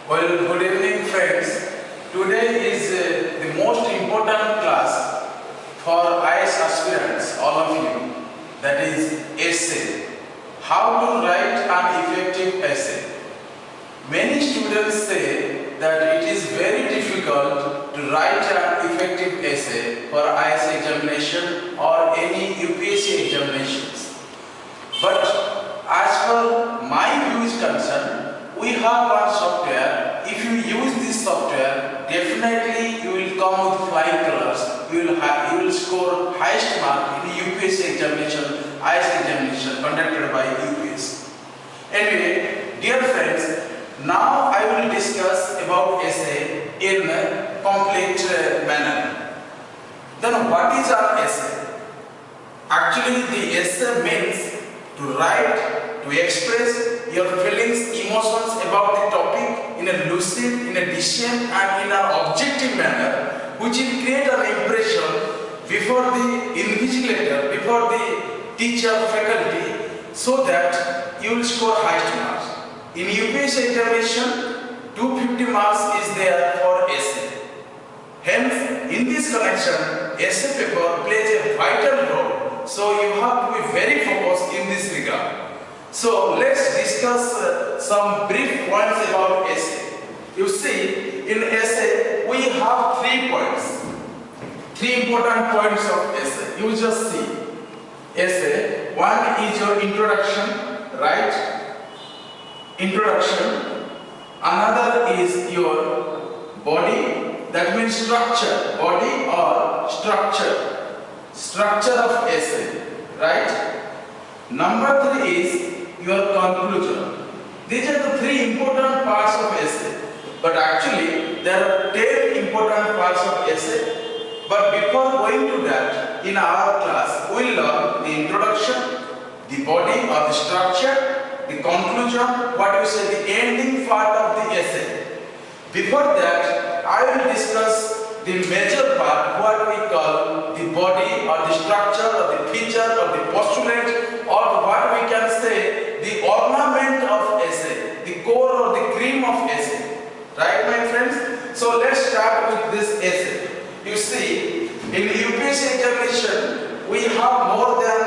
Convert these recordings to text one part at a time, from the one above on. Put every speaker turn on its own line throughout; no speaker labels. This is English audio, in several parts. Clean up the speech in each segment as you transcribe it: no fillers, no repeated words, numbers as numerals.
Well, good evening friends. Today is the most important class for OAS aspirants, all of you. That is essay. How to write an effective essay. Many students say that it is very difficult to write an effective essay for OAS examination or any UPSC examinations. But as per my view is concerned, we have one software. If you use this software, definitely you will come with flying colors. You will score highest mark in the UPSC examination, OAS examination conducted by UPSC. Anyway, dear friends, now I will discuss about essay in a complete manner. Then what is an essay? Actually, the essay means to write, to express your feelings, emotions about the topic in a lucid, in a decent and in an objective manner, which will create an impression before the invigilator, before the teacher, faculty, so that you will score highest marks. In UPSC examination, 250 marks is there for essay. Hence, in this connection, essay paper plays a vital role. So you have to be very focused in this regard. So let's discuss some brief points about essay. You see, in essay we have 3 points. 3 important points of essay. You just see. Essay, one is your introduction, right? Introduction. Another is your body, that means structure, body or structure. Structure of essay, right? Number 3 is your conclusion. These are the 3 important parts of essay. But actually, there are 10 important parts of essay. But before going to that, in our class, we will learn the introduction, the body or the structure, the conclusion, what you say, the ending part of the essay. Before that, I will discuss the major part, what we call the body or the structure or the feature or the postulate, or what we can say the ornament of essay, the core or the cream of essay. Right, my friends? So let's start with this essay. You see, in UPSC examination, we have more than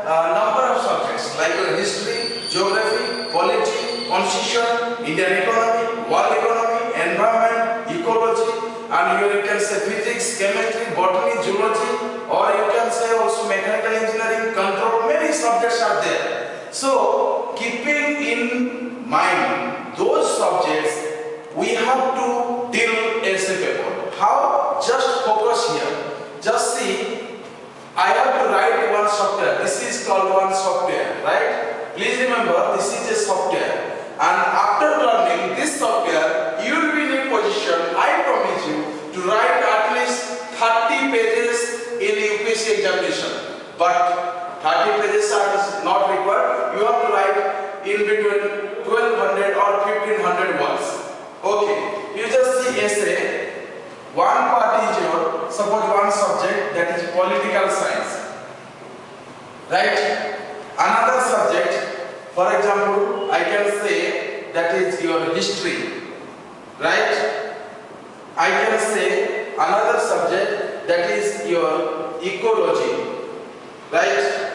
a number of subjects like history, geography, polity, constitution, Indian economy, world economy, environment, ecology, and you can say physics, chemistry, botany, zoology, or you can say also mechanical engineering, control. Many subjects are there. So, keeping in mind those subjects, we have to deal essay paper. How? Just focus here. Just see, I have to write one software. This is called one software, right? Please remember, this is a software. And after learning this software, you will be in a position, I promise you, to write at least 30 pages in UPSC examination. But 30 pages are not required. You have to write in between 1200 or 1500 words. Okay, you just see essay. One part is your, suppose one subject, that is political science. Right? Another subject, for example, I can say that is your history. Right? I can say another subject, that is your ecology. Right?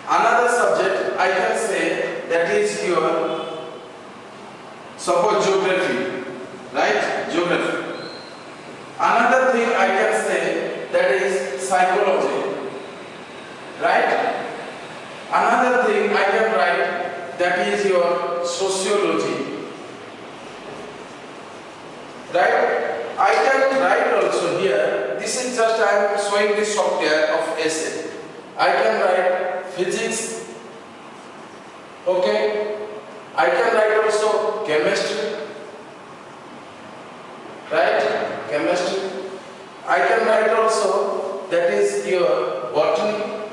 Another subject, I can say that is your, suppose geography. Right? Geography. Another thing I can say, that is psychology. Right? Another thing I can write, that is your sociology. Right? I can write also here, this is just I am showing the software of essay. I can write physics. Okay? I can write also chemistry. Right? Chemistry. I can write also, that is your botany.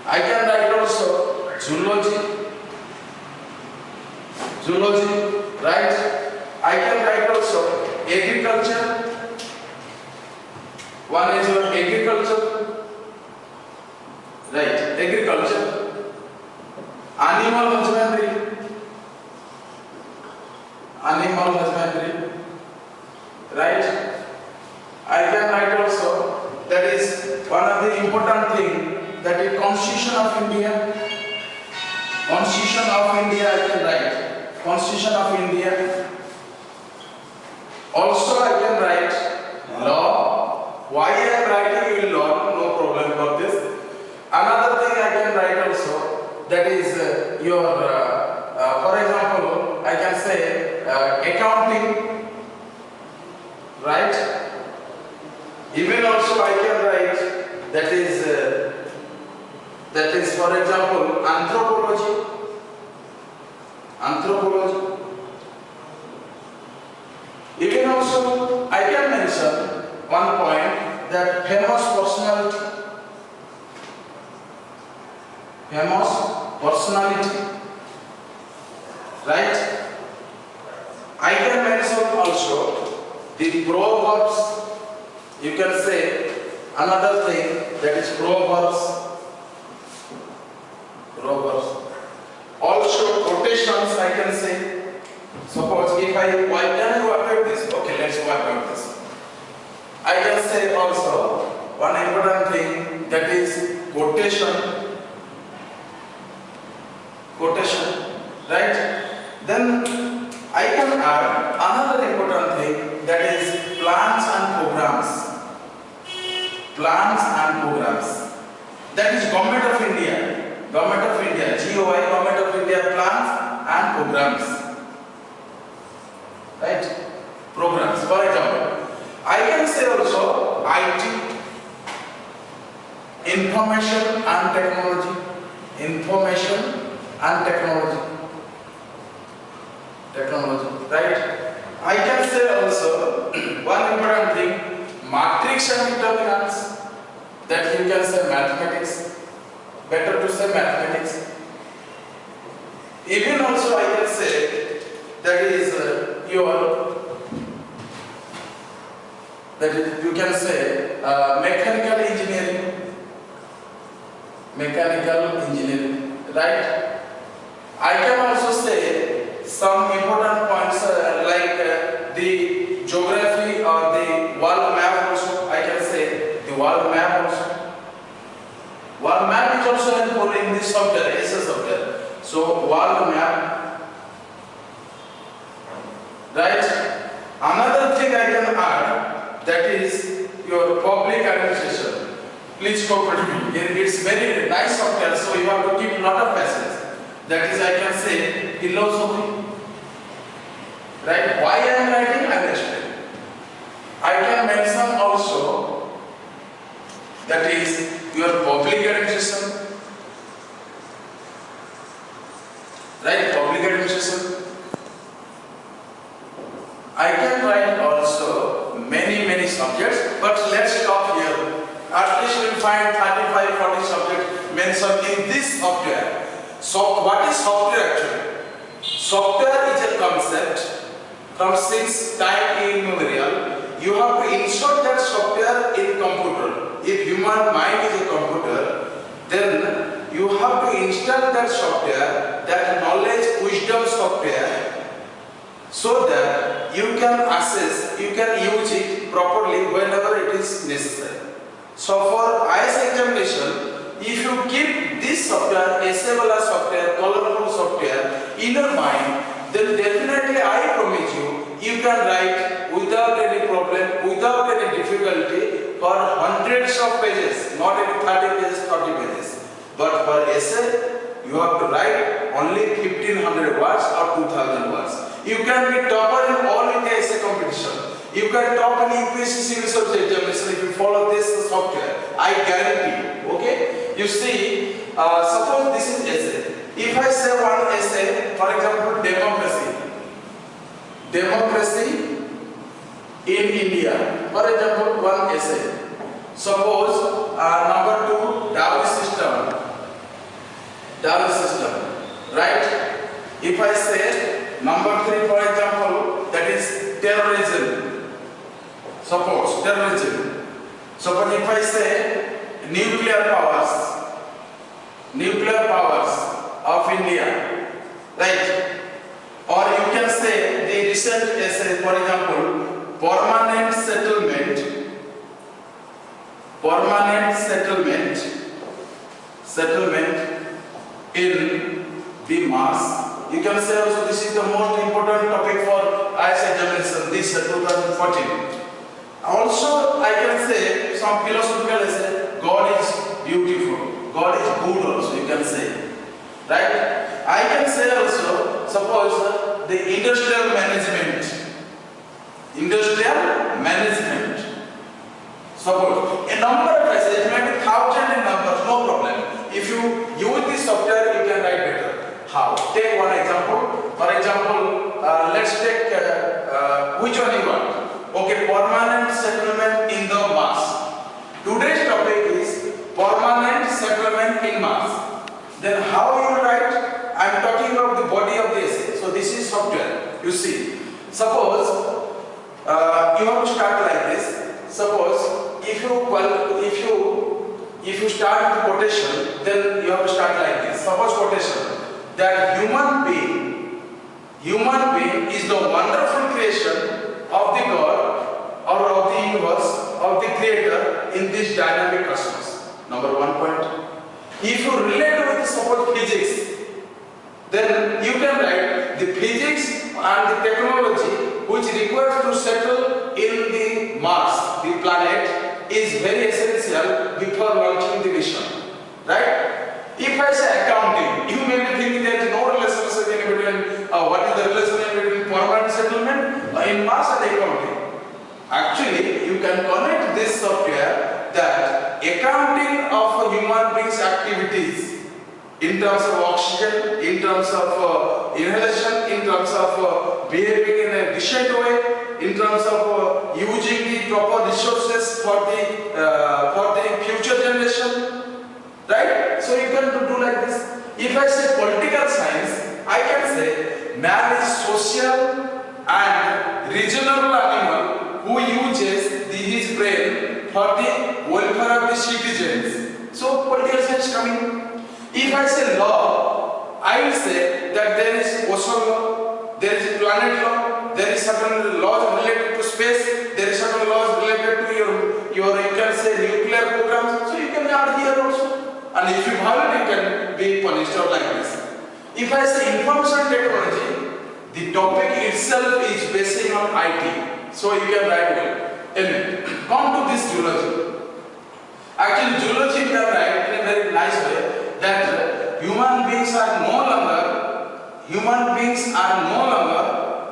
I can write also zoology. Zoology, right? I can write also agriculture. One is your agriculture. Right, agriculture. Animal husbandry. animal husbandry, right? I can write also that is one of the important thing, that is Constitution of India. Constitution of India I can write. Constitution of India. Also I can write law. Why I am writing in law? No problem for this. Another thing I can write also, that is for example, I can say accounting, right? Even also I can write that is for example anthropology. Anthropology. Even also I can mention one point, that famous personality. Famous personality, right? I can mention also the proverbs. You can say another thing, that is proverbs. Proverbs. Also quotations I can say. Suppose if why can you avoid this? Okay, let's avoid this. I can say also one important thing, that is quotation. Quotation, right? Then I can add another important thing, that is plans and programs. Plans and programs. That is Government of India. Government of India, GOI, Government of India, plans and programs. Right? Programs. For example, I can say also IT, information and technology. Information and technology. Technology, right? I can say also one important thing, matrix and determinants. That you can say mathematics. Better to say mathematics. Even also I can say that is you can say mechanical engineering. Mechanical engineering, right? I can also say some important points like the geography or the world map also. I can say the world map also. World map is also helpful in this software, Essay software. So world map, right? Another thing I can add, that is your public administration. Please cooperate with me. It's very nice software, so you have to keep a lot of passages. That is, I can say philosophy. Right? Why I am writing? I will explain. I can mention also, that is your public administration. Right? Public administration. I can write also many subjects, but let's stop here. At least you will find 35-40 subjects mentioned in this software. So what is software actually? Software is a concept from since time immemorial. You have to insert that software in computer. If human mind is a computer, then you have to install that software, that knowledge, wisdom software, so that you can access, you can use it properly whenever it is necessary. So for OAS examination, if you keep this software, essay wala software, colorful software in your mind, then definitely I promise you, you can write without any problem, without any difficulty for hundreds of pages, not even 30 pages, 40 pages. But for essay, you have to write only 1500 words or 2000 words. You can be topper in all India essay competition. You can top in UPSC civil service examination if you follow this software. I guarantee you. Okay? You see, suppose this is essay. If I say one essay, for example, democracy. Democracy in India. For example, one essay. Suppose number 2, dowry system. Dowry system. Right? If I say number 3, for example, that is terrorism. Suppose terrorism. Suppose if I say nuclear powers of India, right? Or you can say the recent essay, for example, permanent settlement in the Mars. You can say also this is the most important topic for OAS examination this 2014. Also, I can say some philosophical essay, God is beautiful, God is good also, you can say. Right? I can say also, suppose the industrial management. Suppose a number of essays, maybe 1,000 in numbers, no problem. If you use this software, you can write better. How? Take one example. For example, let's take which one you want? Okay, permanent settlement in the Mars. Today's topic is permanent settlement in Mars. Then how you write? I am talking about the body of the essay. So this is software. You see. Suppose you have to start like this. Suppose if you start the quotation, then you have to start like this. Suppose quotation that human being is the wonderful creation of the God or of the universe, of the creator in this dynamic cosmos. Number 1 point. If you relate with suppose physics, then you can write the physics and the technology which requires to settle in the Mars, the planet, is very essential before launching the mission. Right? If I say accounting, you may be thinking there is no relationship in between what is the relationship between permanent settlement in Mars and accounting. Actually, you can connect this software that accounting of human beings' activities in terms of oxygen, in terms of inhalation, in terms of behaving in a decent way, in terms of using the proper resources for the future generation. Right? So you can do like this. If I say political science, I can say man is social and regional animal who uses his brain for the welfare of the citizens. So political science coming. If I say law, I will say that there is ocean law, there is planet law, there is certain laws related to space, there is certain laws related to your you can say nuclear programs. So you can add here also. And if you violate, you can be punished or like this. If I say information technology, the topic itself is based on IT. So you can write well. Anyway, come to this geology. Actually, geology you can write in a very nice way that human beings are no longer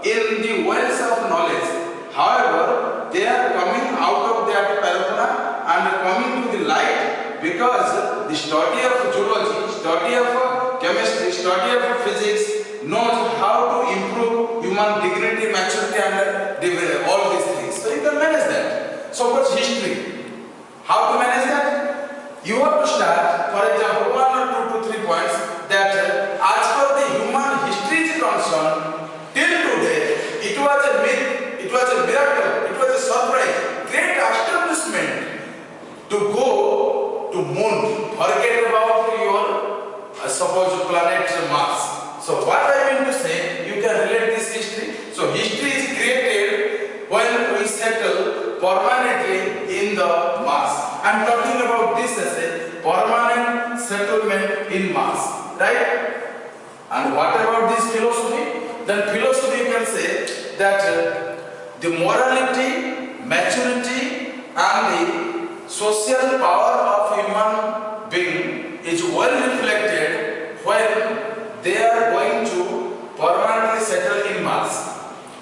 in the wells of knowledge. However, they are coming out of that paraffina and coming to the light. Because the study of geology, study of chemistry, study of physics knows how to improve human dignity, maturity and all these things. So you can manage that. So what's history? How to manage that? You have to start, for example, 1 or 2 to 3 points that as per the human history is concerned, till today, it was a myth, it was a miracle, it was a surprise, great astonishment to go to moon, forget about your suppose planet Mars. So what I mean to say, you can relate this history. So history is created when we settle permanently in the Mars. I am talking about this as a permanent settlement in Mars, right? And what about this philosophy? Then philosophy can say that the morality, maturity and the social power of human being is well reflected when they are going to permanently settle in Mars.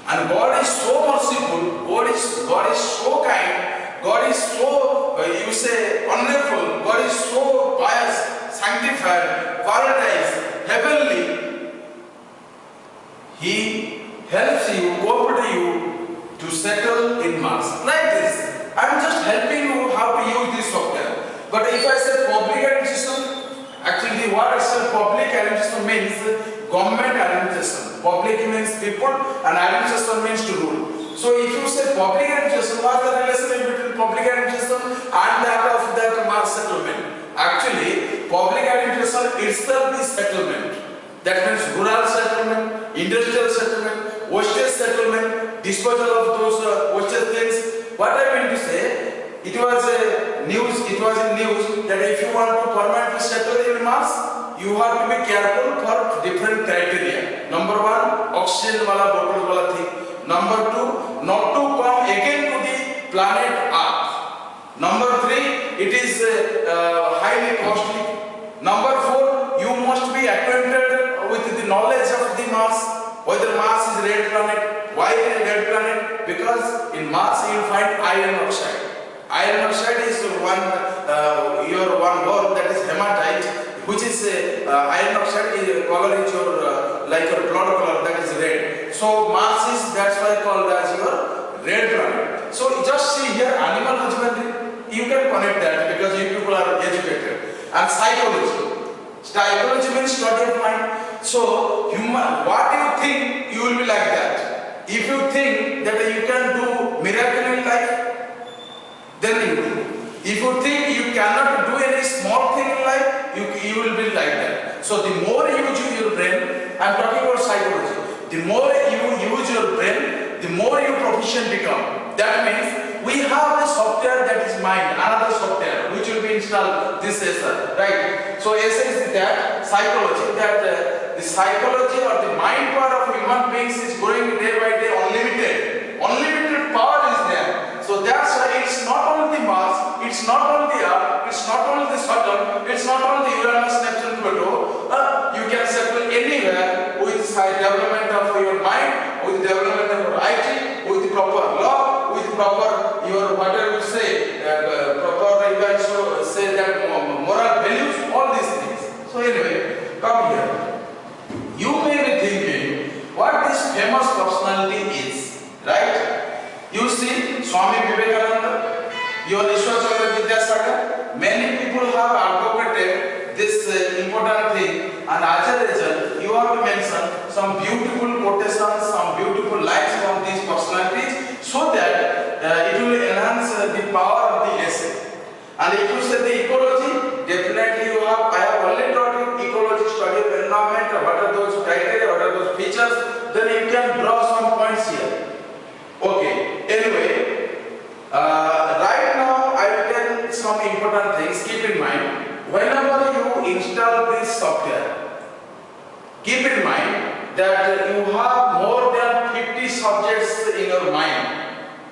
And God is so merciful, God is so kind, God is so, you say, wonderful, God is so pious, sanctified, paradise, heavenly. He helps you, cooperates you to settle in Mars. Like this. I am just helping you how to use this software. But if I say public administration, actually the word itself public administration means government administration. Public means people and administration means to rule. So if you say public administration, what is the relationship between public administration and that of that Mars settlement? Actually, public administration itself is settlement. That means rural settlement, industrial settlement, wastage settlement, disposal of those wastage things. What I mean to say, it was in news that if you want to permanently settle in Mars, you have to be careful for different criteria. Number one, oxygen wala bottle wala thing. Number two, not to come again to the planet Earth. Number three, it is highly costly. Number four, you must be acquainted with the knowledge of the Mars, whether Mars is a red planet. Why is it a red planet? Because in Mars you will find iron oxide. Iron oxide is one word that is hematite, which is iron oxide is color is your like your blood color, that is red. So Mars is, that's why called as your red planet. So just see here animal husbandry. You can connect that because you people are educated. And psychology. Psychology means study of mind. So what do you think you will be like that? If you think that you can do miracle in life, then you do. If you think you cannot do any small thing in life, you will be like that. So the more you use your brain, I am talking about psychology, the more you use your brain, the more you proficient become. That means we have a software that is mind, another software which will be installed this essay, right? So essay is that psychology, that the psychology or the mind power of human beings is growing day by day, unlimited. Unlimited power is there. So that's why it's not only Mars, it's not only Earth, it's not only the Saturn, it's not only Uranus, Neptune, Pluto. You can settle anywhere with the development of your mind, with the development of your IT, with the proper law, with proper your whatever you say, proper you can say that moral values, all these things. So anyway, come here. You may be thinking what this famous personality is, right? You see Swami Vivekananda, your Ishwar Vidyasagar, many people have advocated this important thing, and as a result, you have to mention some beautiful quotations, some beautiful lines from these personalities, so that it will enhance the power of the essay. And if you say the ecology, definitely I have already taught you ecology, study of environment, what are those criteria, what are those features, then you can draw some points here. Okay, anyway, right now I will tell some important things. Keep in mind, whenever you install this software, keep in mind that you have more than 50 subjects in your mind.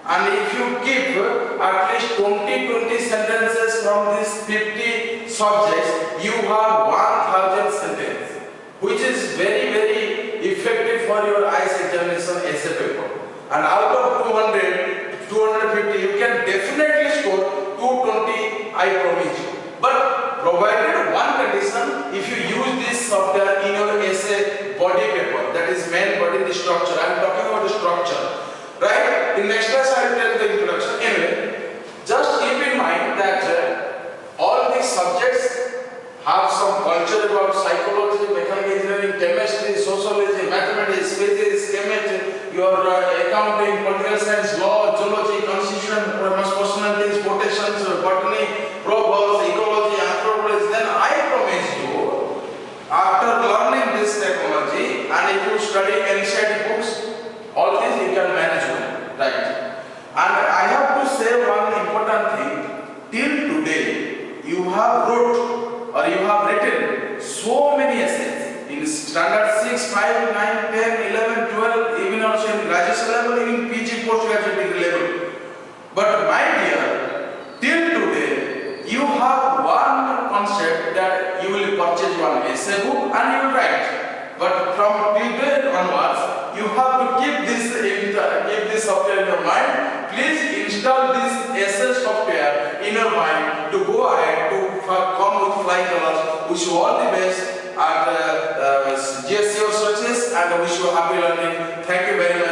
And if you keep at least 20 sentences from these 50 subjects, you have 1000 sentences, which is very, very effective for your ICE examination essay paper. And out of 250, you can definitely score 220, I promise you. But provided one condition, if you use this software in your essay body paper, that is main body, the structure. I am talking about the structure. Right? In next class I will tell the introduction. Anyway, just keep in mind that all these subjects have some culture about psychology, mechanical engineering, chemistry, sociology, mathematics, physics, chemistry, your accounting, political science, law, geology, constitution, personalities, quotations, botany, proverbs, ecology, anthropology. Then I promise you, after learning this technology, and if you study NCERT books, all these you can manage well, right? And I have to say one important thing. Till today, you have wrote or you have written so many essays in standard 6, 5, 9, 10, 11, 12, even also in graduation level, even PG postgraduate degree level. But my dear, till today, you have one concept that you will purchase one essay book and you will write. But from today onwards, you have to keep this software in your mind. Please install this essay software in your mind to go ahead to come with flying colors. Wish you all the best at GSC success and wish you happy learning. Thank you very much.